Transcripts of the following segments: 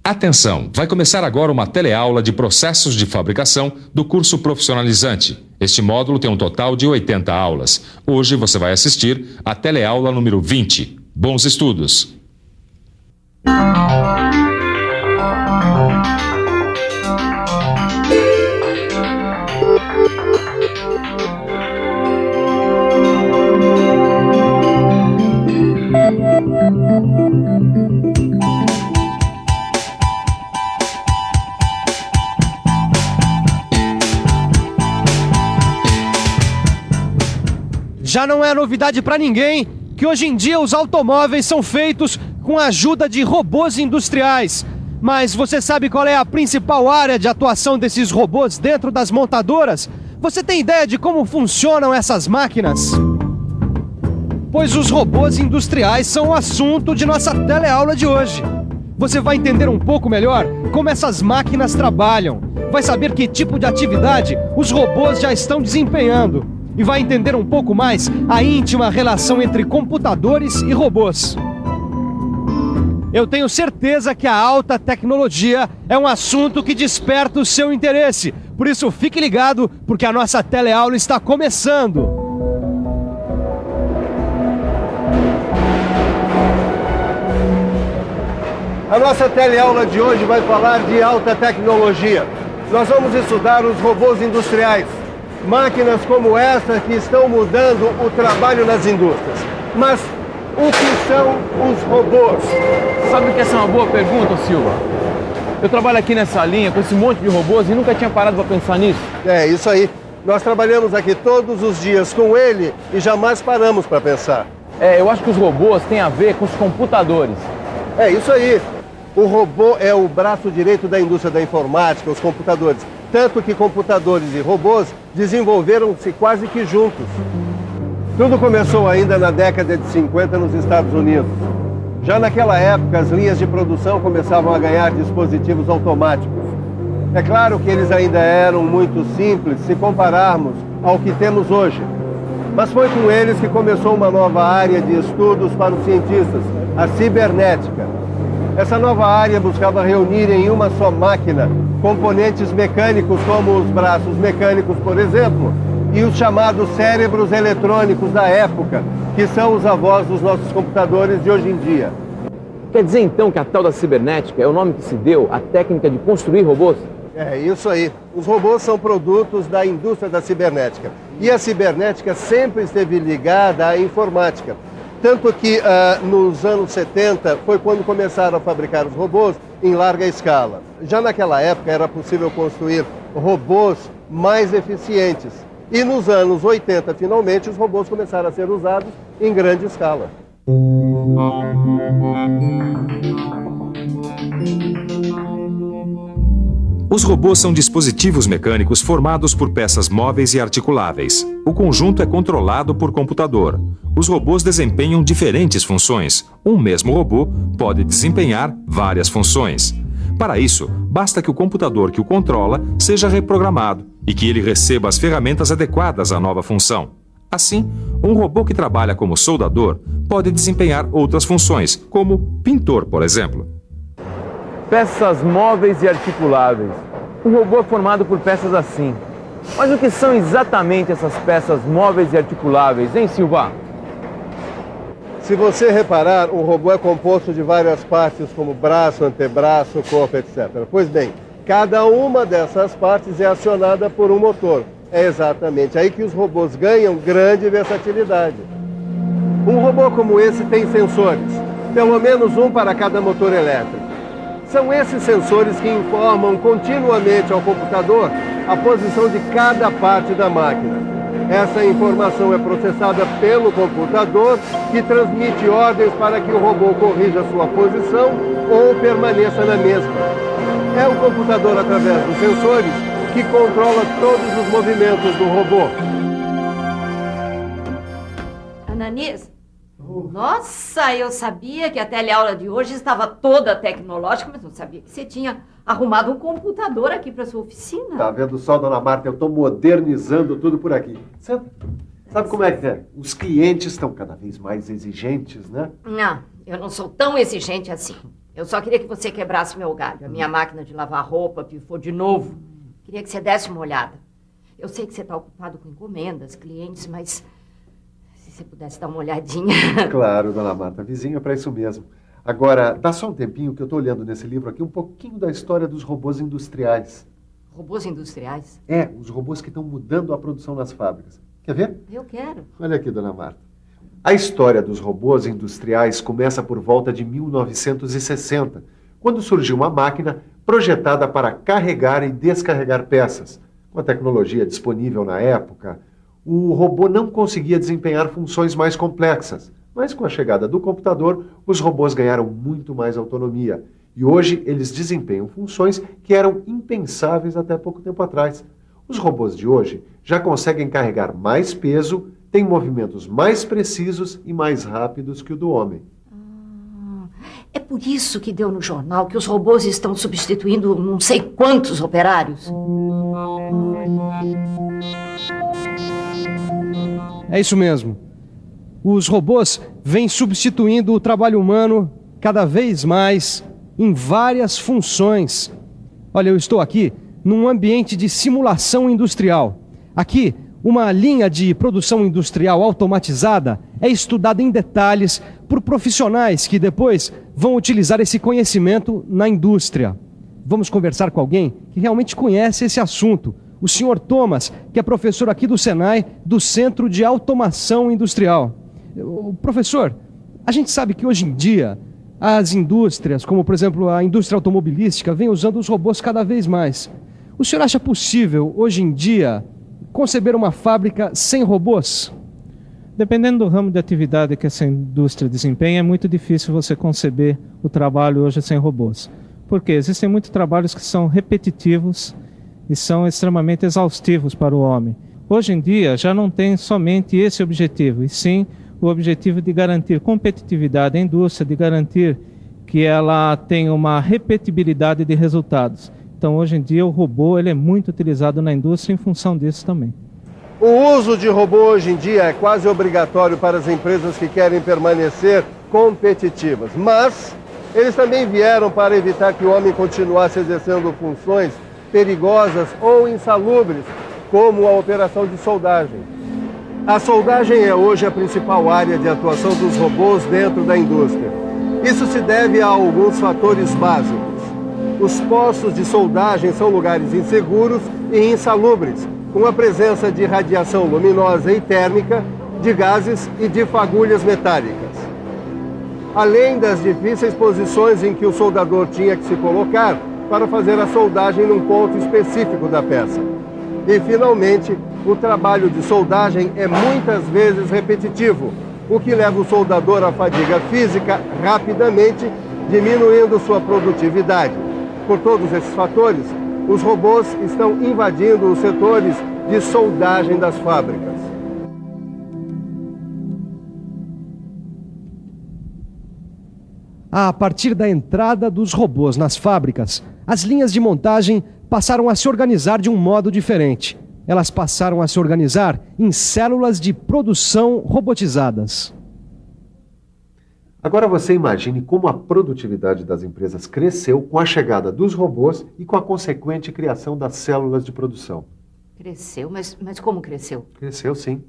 Atenção! Vai começar agora uma teleaula de processos de fabricação do curso profissionalizante. Este módulo tem um total de 80 aulas. Hoje você vai assistir a teleaula número 20. Bons estudos! Já não é novidade para ninguém que hoje em dia os automóveis são feitos com a ajuda de robôs industriais. Mas você sabe qual é a principal área de atuação desses robôs dentro das montadoras? Você tem ideia de como funcionam essas máquinas? Pois os robôs industriais são o assunto de nossa teleaula de hoje. Você vai entender um pouco melhor como essas máquinas trabalham. Vai saber que tipo de atividade os robôs já estão desempenhando. E vai entender um pouco mais a íntima relação entre computadores e robôs. Eu tenho certeza que a alta tecnologia é um assunto que desperta o seu interesse. Por isso, fique ligado, porque a nossa teleaula está começando. A nossa teleaula de hoje vai falar de alta tecnologia. Nós vamos estudar os robôs industriais. Máquinas como essa que estão mudando o trabalho nas indústrias. Mas o que são os robôs? Sabe que essa é uma boa pergunta, Silva? Eu trabalho aqui nessa linha com esse monte de robôs e nunca tinha parado para pensar nisso. É, isso aí. Nós trabalhamos aqui todos os dias com ele e jamais paramos para pensar. Eu acho que os robôs têm a ver com os computadores. É, isso aí. O robô é o braço direito da indústria da informática, os computadores. Tanto que computadores e robôs desenvolveram-se quase que juntos. Tudo começou ainda na década de 50 nos Estados Unidos. Já naquela época, as linhas de produção começavam a ganhar dispositivos automáticos. É claro que eles ainda eram muito simples se compararmos ao que temos hoje. Mas foi com eles que começou uma nova área de estudos para os cientistas, a cibernética. Essa nova área buscava reunir em uma só máquina componentes mecânicos como os braços mecânicos, por exemplo, e os chamados cérebros eletrônicos da época, que são os avós dos nossos computadores de hoje em dia. Quer dizer então que a tal da cibernética é o nome que se deu à técnica de construir robôs? É isso aí. Os robôs são produtos da indústria da cibernética. E a cibernética sempre esteve ligada à informática. Tanto que nos anos 70 foi quando começaram a fabricar os robôs em larga escala. Já naquela época era possível construir robôs mais eficientes. E nos anos 80, finalmente, os robôs começaram a ser usados em grande escala. Os robôs são dispositivos mecânicos formados por peças móveis e articuláveis. O conjunto é controlado por computador. Os robôs desempenham diferentes funções. Um mesmo robô pode desempenhar várias funções. Para isso, basta que o computador que o controla seja reprogramado e que ele receba as ferramentas adequadas à nova função. Assim, um robô que trabalha como soldador pode desempenhar outras funções, como pintor, por exemplo. Peças móveis e articuláveis. O robô é formado por peças assim. Mas o que são exatamente essas peças móveis e articuláveis, hein, Silva? Se você reparar, o robô é composto de várias partes, como braço, antebraço, corpo, etc. Pois bem, cada uma dessas partes é acionada por um motor. É exatamente aí que os robôs ganham grande versatilidade. Um robô como esse tem sensores, pelo menos um para cada motor elétrico. São esses sensores que informam continuamente ao computador a posição de cada parte da máquina. Essa informação é processada pelo computador, que transmite ordens para que o robô corrija sua posição ou permaneça na mesma. É o computador, através dos sensores, que controla todos os movimentos do robô. Ananias? Nossa, eu sabia que a teleaula de hoje estava toda tecnológica, mas não sabia que você tinha arrumado um computador aqui para sua oficina. Tá vendo só, dona Marta? Eu estou modernizando tudo por aqui. Sabe como é que é? Os clientes estão cada vez mais exigentes, né? Não, eu não sou tão exigente assim. Eu só queria que você quebrasse meu galho. A minha máquina de lavar roupa pifou de novo. Queria que você desse uma olhada. Eu sei que você está ocupado com encomendas, clientes, mas se você pudesse dar uma olhadinha... Claro, dona Marta, vizinho é para isso mesmo. Agora, dá só um tempinho que eu estou olhando nesse livro aqui um pouquinho da história dos robôs industriais. Robôs industriais? É, os robôs que estão mudando a produção nas fábricas. Quer ver? Eu quero. Olha aqui, dona Marta. A história dos robôs industriais começa por volta de 1960, quando surgiu uma máquina projetada para carregar e descarregar peças. Com a tecnologia disponível na época, o robô não conseguia desempenhar funções mais complexas. Mas com a chegada do computador, os robôs ganharam muito mais autonomia. E hoje eles desempenham funções que eram impensáveis até pouco tempo atrás. Os robôs de hoje já conseguem carregar mais peso, têm movimentos mais precisos e mais rápidos que o do homem. É por isso que deu no jornal que os robôs estão substituindo não sei quantos operários. É isso mesmo. Os robôs vêm substituindo o trabalho humano cada vez mais em várias funções. Olha, eu estou aqui num ambiente de simulação industrial. Aqui, uma linha de produção industrial automatizada é estudada em detalhes por profissionais que depois vão utilizar esse conhecimento na indústria. Vamos conversar com alguém que realmente conhece esse assunto. O senhor Thomas, que é professor aqui do Senai, do Centro de Automação Industrial. Professor, a gente sabe que hoje em dia as indústrias, como por exemplo a indústria automobilística, vem usando os robôs cada vez mais. O senhor acha possível, hoje em dia, conceber uma fábrica sem robôs? Dependendo do ramo de atividade que essa indústria desempenha, é muito difícil você conceber o trabalho hoje sem robôs. Porque existem muitos trabalhos que são repetitivos e são extremamente exaustivos para o homem. Hoje em dia já não tem somente esse objetivo, e sim o objetivo de garantir competitividade à indústria, de garantir que ela tenha uma repetibilidade de resultados. Então, hoje em dia, o robô ele é muito utilizado na indústria em função disso também. O uso de robô hoje em dia é quase obrigatório para as empresas que querem permanecer competitivas. Mas eles também vieram para evitar que o homem continuasse exercendo funções perigosas ou insalubres, como a operação de soldagem. A soldagem é hoje a principal área de atuação dos robôs dentro da indústria. Isso se deve a alguns fatores básicos. Os postos de soldagem são lugares inseguros e insalubres, com a presença de radiação luminosa e térmica, de gases e de fagulhas metálicas. Além das difíceis posições em que o soldador tinha que se colocar para fazer a soldagem num ponto específico da peça. E, finalmente, o trabalho de soldagem é muitas vezes repetitivo, o que leva o soldador à fadiga física rapidamente, diminuindo sua produtividade. Por todos esses fatores, os robôs estão invadindo os setores de soldagem das fábricas. A partir da entrada dos robôs nas fábricas, as linhas de montagem passaram a se organizar de um modo diferente. Elas passaram a se organizar em células de produção robotizadas. Agora você imagine como a produtividade das empresas cresceu com a chegada dos robôs e com a consequente criação das células de produção. Cresceu? Mas como cresceu? Cresceu, sim.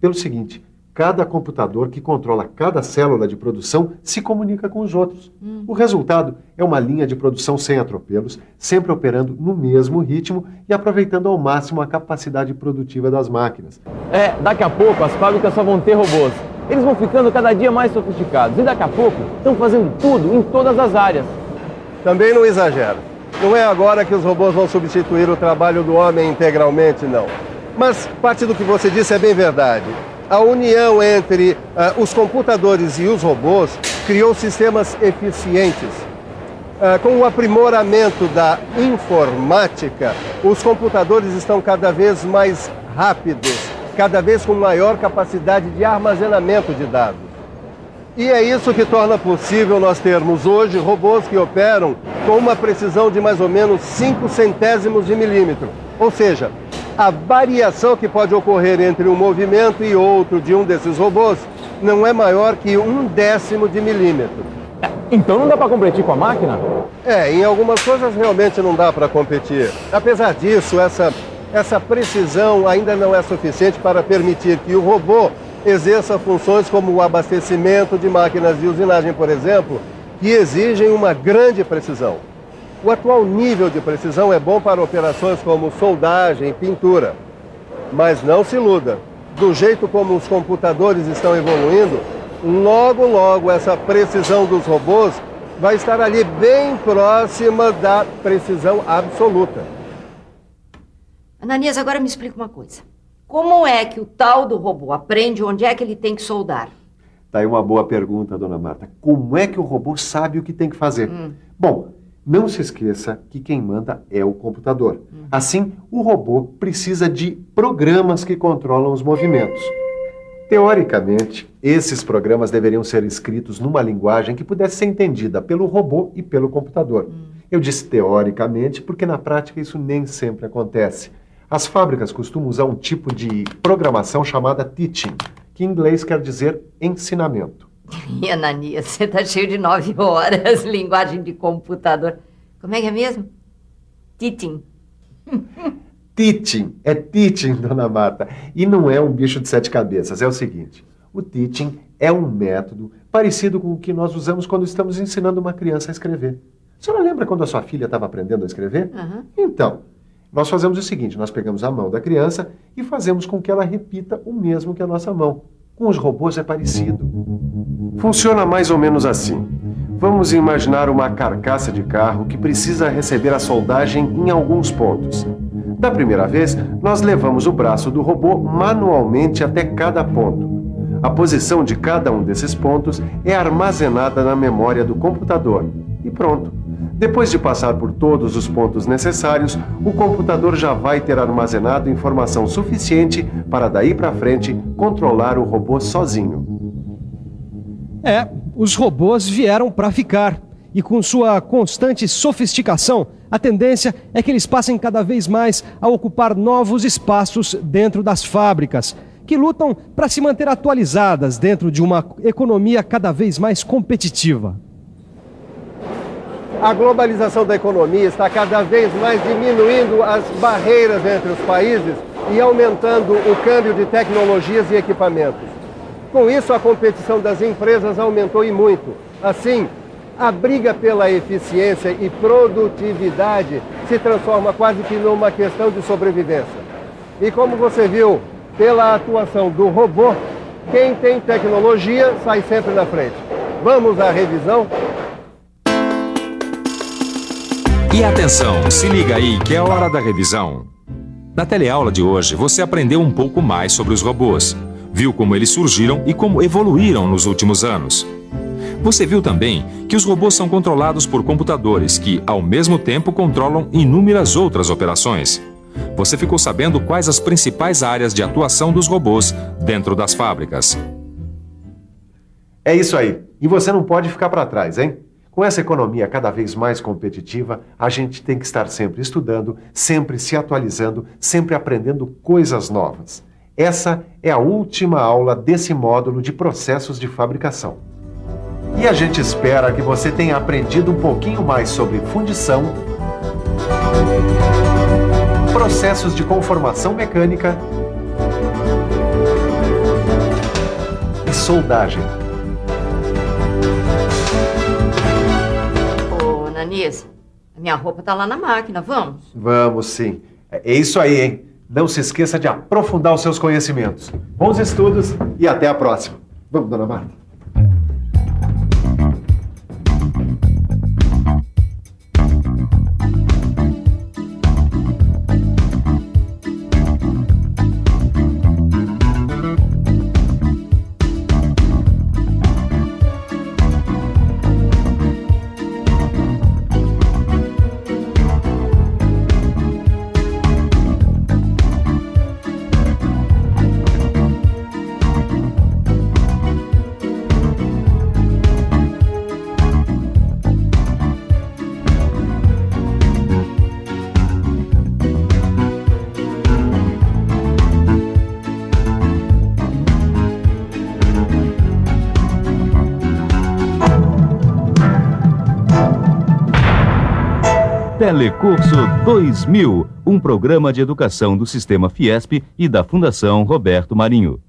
Pelo seguinte, cada computador que controla cada célula de produção se comunica com os outros. O resultado é uma linha de produção sem atropelos, sempre operando no mesmo ritmo e aproveitando ao máximo a capacidade produtiva das máquinas. Daqui a pouco as fábricas só vão ter robôs. Eles vão ficando cada dia mais sofisticados e daqui a pouco estão fazendo tudo em todas as áreas. Também não exagera. Não é agora que os robôs vão substituir o trabalho do homem integralmente, não. Mas parte do que você disse é bem verdade. A união entre os computadores e os robôs criou sistemas eficientes. Com o aprimoramento da informática, os computadores estão cada vez mais rápidos, cada vez com maior capacidade de armazenamento de dados. E é isso que torna possível nós termos hoje robôs que operam com uma precisão de mais ou menos 5 centésimos de milímetro. Ou seja, a variação que pode ocorrer entre um movimento e outro de um desses robôs não é maior que 1/10 de milímetro. Então não dá para competir com a máquina? Em algumas coisas realmente não dá para competir. Apesar disso, essa precisão ainda não é suficiente para permitir que o robô exerça funções como o abastecimento de máquinas de usinagem, por exemplo, que exigem uma grande precisão. O atual nível de precisão é bom para operações como soldagem e pintura. Mas não se iluda, do jeito como os computadores estão evoluindo, logo, logo essa precisão dos robôs vai estar ali bem próxima da precisão absoluta. Ananias, agora me explica uma coisa. Como é que o tal do robô aprende onde é que ele tem que soldar? Tá aí uma boa pergunta, dona Marta. Como é que o robô sabe o que tem que fazer? Bom, não se esqueça que quem manda é o computador. Assim, o robô precisa de programas que controlam os movimentos. Teoricamente, esses programas deveriam ser escritos numa linguagem que pudesse ser entendida pelo robô e pelo computador. Eu disse teoricamente porque na prática isso nem sempre acontece. As fábricas costumam usar um tipo de programação chamada teaching, que em inglês quer dizer ensinamento. E Ananias, você tá cheio de 9 horas, linguagem de computador. Como é que é mesmo? Teaching. Teaching, é teaching, dona Marta. E não é um bicho de 7 cabeças, é o seguinte. O teaching é um método parecido com o que nós usamos quando estamos ensinando uma criança a escrever. A senhora lembra quando a sua filha estava aprendendo a escrever? Então, nós fazemos o seguinte, nós pegamos a mão da criança e fazemos com que ela repita o mesmo que a nossa mão. Com os robôs é parecido. Funciona mais ou menos assim. Vamos imaginar uma carcaça de carro que precisa receber a soldagem em alguns pontos. Da primeira vez, nós levamos o braço do robô manualmente até cada ponto. A posição de cada um desses pontos é armazenada na memória do computador. E pronto. Depois de passar por todos os pontos necessários, o computador já vai ter armazenado informação suficiente para daí para frente controlar o robô sozinho. Os robôs vieram para ficar. E com sua constante sofisticação, a tendência é que eles passem cada vez mais a ocupar novos espaços dentro das fábricas, que lutam para se manter atualizadas dentro de uma economia cada vez mais competitiva. A globalização da economia está cada vez mais diminuindo as barreiras entre os países e aumentando o câmbio de tecnologias e equipamentos. Com isso, a competição das empresas aumentou e muito. Assim, a briga pela eficiência e produtividade se transforma quase que numa questão de sobrevivência. E como você viu, pela atuação do robô, quem tem tecnologia sai sempre na frente. Vamos à revisão? E atenção, se liga aí que é hora da revisão. Na teleaula de hoje, você aprendeu um pouco mais sobre os robôs. Viu como eles surgiram e como evoluíram nos últimos anos. Você viu também que os robôs são controlados por computadores que, ao mesmo tempo, controlam inúmeras outras operações. Você ficou sabendo quais as principais áreas de atuação dos robôs dentro das fábricas. É isso aí. E você não pode ficar para trás, hein? Com essa economia cada vez mais competitiva, a gente tem que estar sempre estudando, sempre se atualizando, sempre aprendendo coisas novas. Essa é a última aula desse módulo de processos de fabricação. E a gente espera que você tenha aprendido um pouquinho mais sobre fundição, processos de conformação mecânica e soldagem. Ô, Ananias, a minha roupa tá lá na máquina, vamos? Vamos sim. É isso aí, hein? Não se esqueça de aprofundar os seus conhecimentos. Bons estudos e até a próxima. Vamos, dona Marta. Telecurso 2000, um programa de educação do Sistema Fiesp e da Fundação Roberto Marinho.